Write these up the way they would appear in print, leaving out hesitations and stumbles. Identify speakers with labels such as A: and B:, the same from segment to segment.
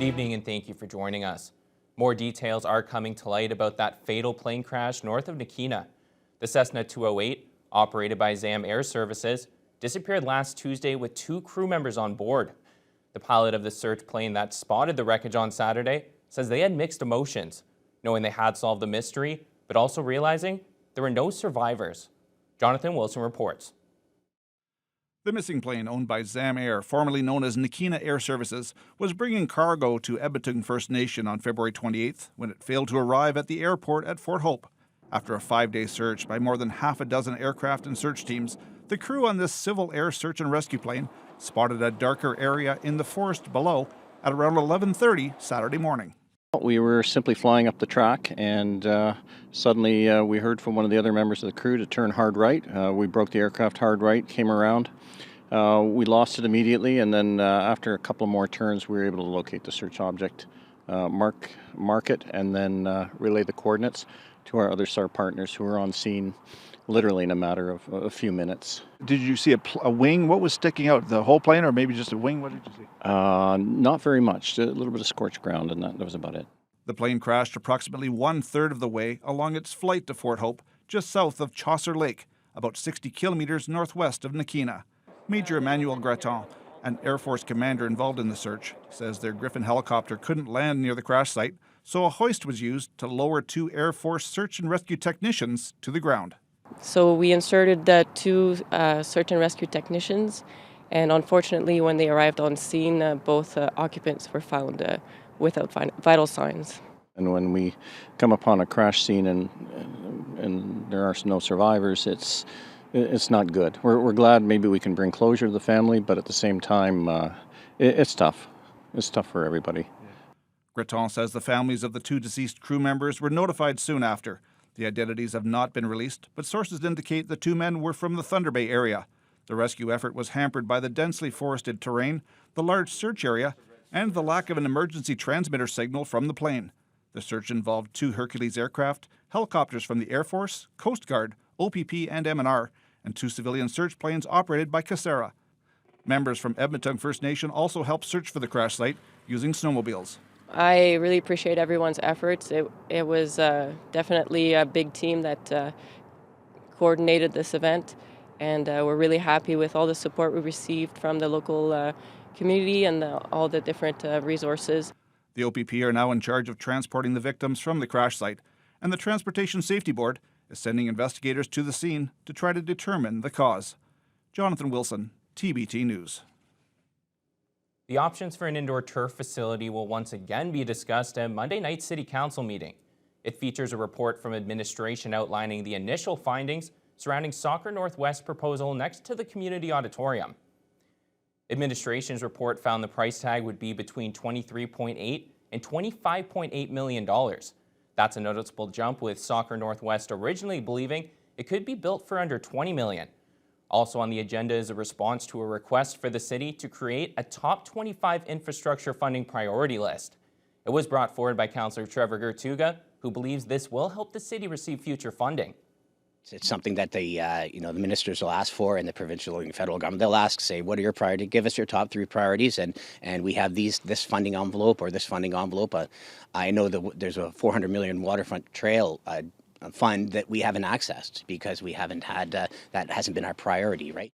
A: Good evening and thank you for joining us. More details are coming to light about that fatal plane crash north of Nakina. The Cessna 208, operated by ZAM Air Services, disappeared last Tuesday with 2 crew members on board. The pilot of the search plane that spotted the wreckage on Saturday says they had mixed emotions, knowing they had solved the mystery, but also realizing there were no survivors. Jonathan Wilson reports.
B: The missing plane, owned by ZAM Air, formerly known as Nakina Air Services, was bringing cargo to Edmonton First Nation on February 28th when it failed to arrive at the airport at Fort Hope. After a 5-day search by more than half a dozen aircraft and search teams, the crew on this civil air search and rescue plane spotted a darker area in the forest below at around 11:30 Saturday morning.
C: We were simply flying up the track, and suddenly we heard from one of the other members of the crew to turn hard right. We broke the aircraft hard right, came around. We lost it immediately, and then after a couple more turns, we were able to locate the search object, mark it, and then relay the coordinates to our other SAR partners who were on scene literally in a matter of a few minutes.
B: Did you see a wing? What was sticking out? The whole plane, or maybe just a wing? What did you see?
C: Not very much. A little bit of scorched ground, and that was about it. The
B: plane crashed approximately 1/3 of the way along its flight to Fort Hope, just south of Chaucer Lake, about 60 kilometers northwest of Nakina. Major Emmanuel Graton, an Air Force commander involved in the search, says their Griffin helicopter couldn't land near the crash site, so a hoist was used to lower 2 Air Force search and rescue technicians to the ground.
D: So we inserted the 2 search and rescue technicians, and unfortunately when they arrived on scene, both occupants were found without vital signs.
C: And when we come upon a crash scene and there are no survivors, it's not good. We're glad maybe we can bring closure to the family, but at the same time, it's tough. It's tough for everybody.
B: Graton says the families of the 2 deceased crew members were notified soon after. The identities have not been released, but sources indicate the 2 men were from the Thunder Bay area. The rescue effort was hampered by the densely forested terrain, the large search area, and the lack of an emergency transmitter signal from the plane. The search involved 2 Hercules aircraft, helicopters from the Air Force, Coast Guard, OPP, and MNR, and 2 civilian search planes operated by Casera. Members from Edmonton First Nation also helped search for the crash site using snowmobiles.
D: I really appreciate everyone's efforts. It was definitely a big team that coordinated this event, and we're really happy with all the support we received from the local community and all the different resources.
B: The OPP are now in charge of transporting the victims from the crash site, and the Transportation Safety Board is sending investigators to the scene to try to determine the cause. Jonathan Wilson, TBT News.
A: The options for an indoor turf facility will once again be discussed at Monday night's City Council meeting. It features a report from administration outlining the initial findings surrounding Soccer Northwest's proposal next to the community auditorium. Administration's report found the price tag would be between $23.8 and $25.8 million. That's a noticeable jump, with Soccer Northwest originally believing it could be built for under $20 million. Also on the agenda is a response to a request for the city to create a top 25 infrastructure funding priority list. It was brought forward by Councillor Trevor Gertuga, who believes this will help the city receive future funding.
E: It's something that the ministers will ask for, and the provincial and federal government, they'll ask, say, what are your priorities? Give us your top 3 priorities, and we have this funding envelope or this funding envelope. I know that there's a $400 million waterfront trail fund that we haven't accessed because we haven't had, that hasn't been our priority, right?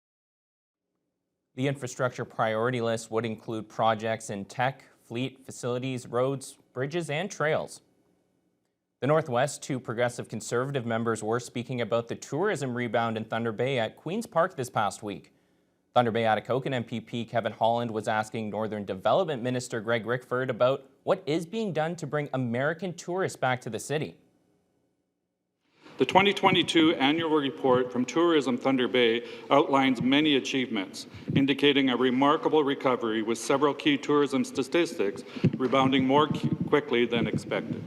A: The infrastructure priority list would include projects in tech, fleet, facilities, roads, bridges, and trails. The Northwest 2 Progressive Conservative members were speaking about the tourism rebound in Thunder Bay at Queen's Park this past week. Thunder Bay Atikokan MPP Kevin Holland was asking Northern Development Minister Greg Rickford about what is being done to bring American tourists back to the city.
F: The 2022 annual report from Tourism Thunder Bay outlines many achievements, indicating a remarkable recovery with several key tourism statistics rebounding more quickly than expected.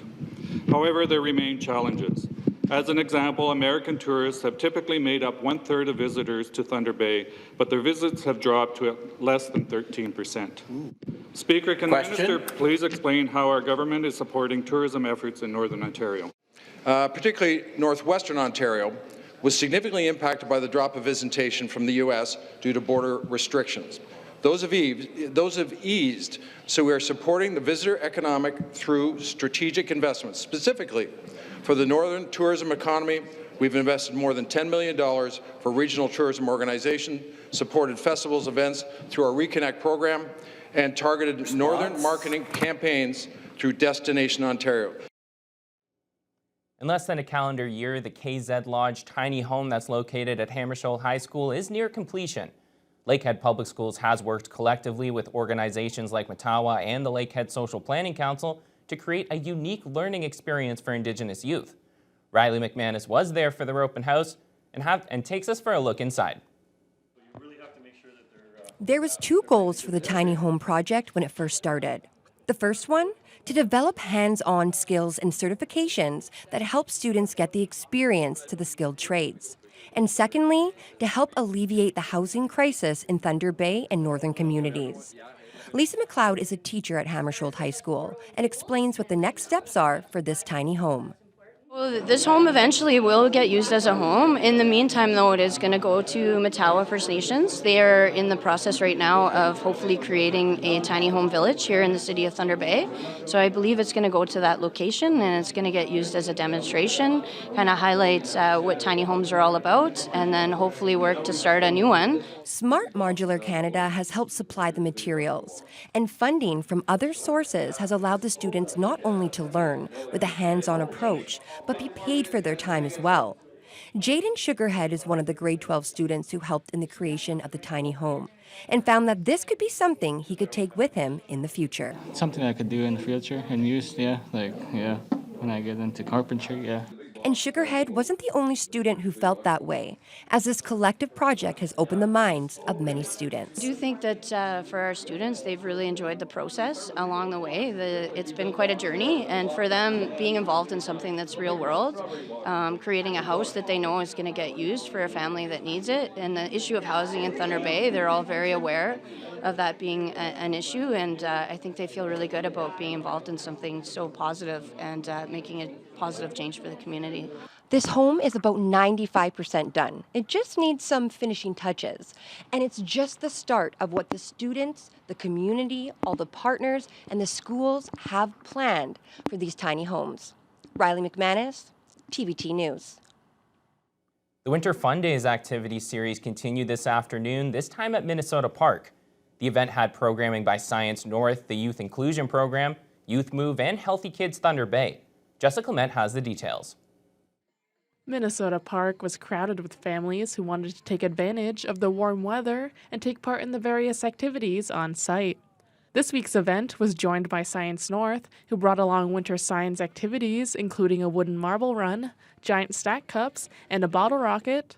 F: However, there remain challenges. As an example, American tourists have typically made up 1/3 of visitors to Thunder Bay, but their visits have dropped to less than 13%. Speaker, can the Minister please explain how our government is supporting tourism efforts in Northern Ontario?
G: Particularly Northwestern Ontario, was significantly impacted by the drop of visitation from the U.S. due to border restrictions. Those have eased, so we are supporting the visitor economic through strategic investments. Specifically, for the northern tourism economy, we've invested more than $10 million for regional tourism organizations, supported festivals events through our Reconnect program, and targeted northern marketing campaigns through Destination Ontario.
A: In less than a calendar year, the KZ Lodge tiny home that's located at Hammersholt High School is near completion. Lakehead Public Schools has worked collectively with organizations like Matawa and the Lakehead Social Planning Council to create a unique learning experience for Indigenous youth. Riley McManus was there for their open house and takes us for a look inside.
H: There was 2 goals for the tiny home project when it first started. The first one, to develop hands-on skills and certifications that help students get the experience to the skilled trades. And secondly, to help alleviate the housing crisis in Thunder Bay and northern communities. Lisa McLeod is a teacher at Hammersholt High School and explains what the next steps are for this tiny home.
I: Well, this home eventually will get used as a home. In the meantime, though, it is going to go to Matawa First Nations. They are in the process right now of hopefully creating a tiny home village here in the city of Thunder Bay. So I believe it's going to go to that location and it's going to get used as a demonstration, kind of highlight what tiny homes are all about, and then hopefully work to start a new one.
H: Smart Modular Canada has helped supply the materials, and funding from other sources has allowed the students not only to learn with a hands-on approach, but be paid for their time as well. Jaden Sugarhead is one of the grade 12 students who helped in the creation of the tiny home and found that this could be something he could take with him in the future.
J: Something I could do in the future and use, when I get into carpentry,
H: And Sugarhead wasn't the only student who felt that way, as this collective project has opened the minds of many students.
I: I do think that for our students, they've really enjoyed the process along the way. It's been quite a journey, and for them, being involved in something that's real world, creating a house that they know is going to get used for a family that needs it, and the issue of housing in Thunder Bay, they're all very aware of that being an issue, and I think they feel really good about being involved in something so positive and making a positive change for the community.
H: This home is about 95% done. It just needs some finishing touches. And it's just the start of what the students, the community, all the partners, and the schools have planned for these tiny homes. Riley McManus, TVT News.
A: The Winter Fun Days activity series continued this afternoon, this time at Minnesota Park. The event had programming by Science North, the Youth Inclusion Program, Youth Move, and Healthy Kids Thunder Bay. Jessica Clement has the details.
K: Minnesota Park was crowded with families who wanted to take advantage of the warm weather and take part in the various activities on site. This week's event was joined by Science North, who brought along winter science activities, including a wooden marble run, giant stack cups, and a bottle rocket.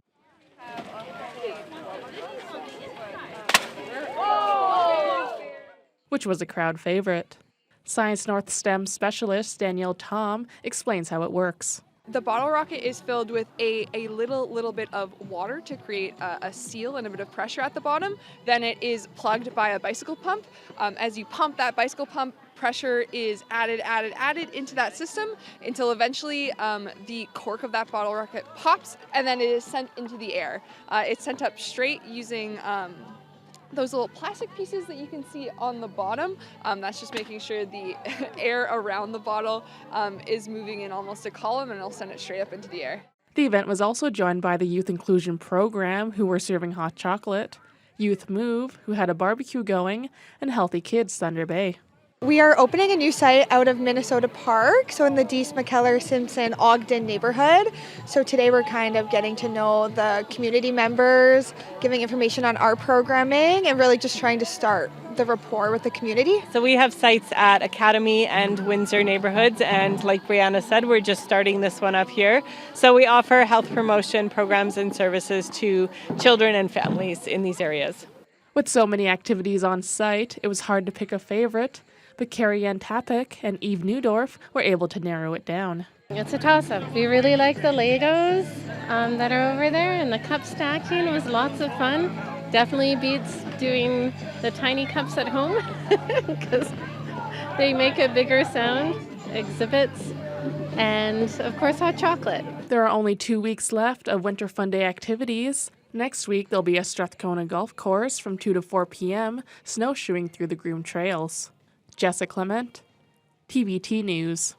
K: Which was a crowd favorite. Science North STEM specialist Danielle Tom explains how it works.
L: The bottle rocket is filled with a little bit of water to create a seal and a bit of pressure at the bottom. Then it is plugged by a bicycle pump. As you pump that bicycle pump, pressure is added into that system until eventually the cork of that bottle rocket pops, and then it is sent into the air. It's sent up straight using those little plastic pieces that you can see on the bottom. That's just making sure the air around the bottle is moving in almost a column, and it'll send it straight up into the air.
K: The event was also joined by the Youth Inclusion Program, who were serving hot chocolate, Youth Move, who had a barbecue going, and Healthy Kids Thunder Bay.
M: We are opening a new site out of Minnesota Park, so in the Dease, McKellar, Simpson, Ogden neighborhood. So today we're kind of getting to know the community members, giving information on our programming, and really just trying to start the rapport with the community.
N: So we have sites at Academy and Windsor neighborhoods, and like Brianna said, we're just starting this one up here. So we offer health promotion programs and services to children and families in these areas.
K: With so many activities on site, it was hard to pick a favorite. But Carrie Ann Tapik and Eve Newdorf were able to narrow it down.
O: It's a toss-up. We really like the Legos that are over there, and the cup stacking was lots of fun. Definitely beats doing the tiny cups at home because they make a bigger sound, exhibits, and of course hot chocolate.
K: There are only 2 weeks left of Winter Fun Day activities. Next week, there'll be a Strathcona Golf Course from 2 to 4 p.m., snowshoeing through the groomed trails. Jessica Clement, TVT News.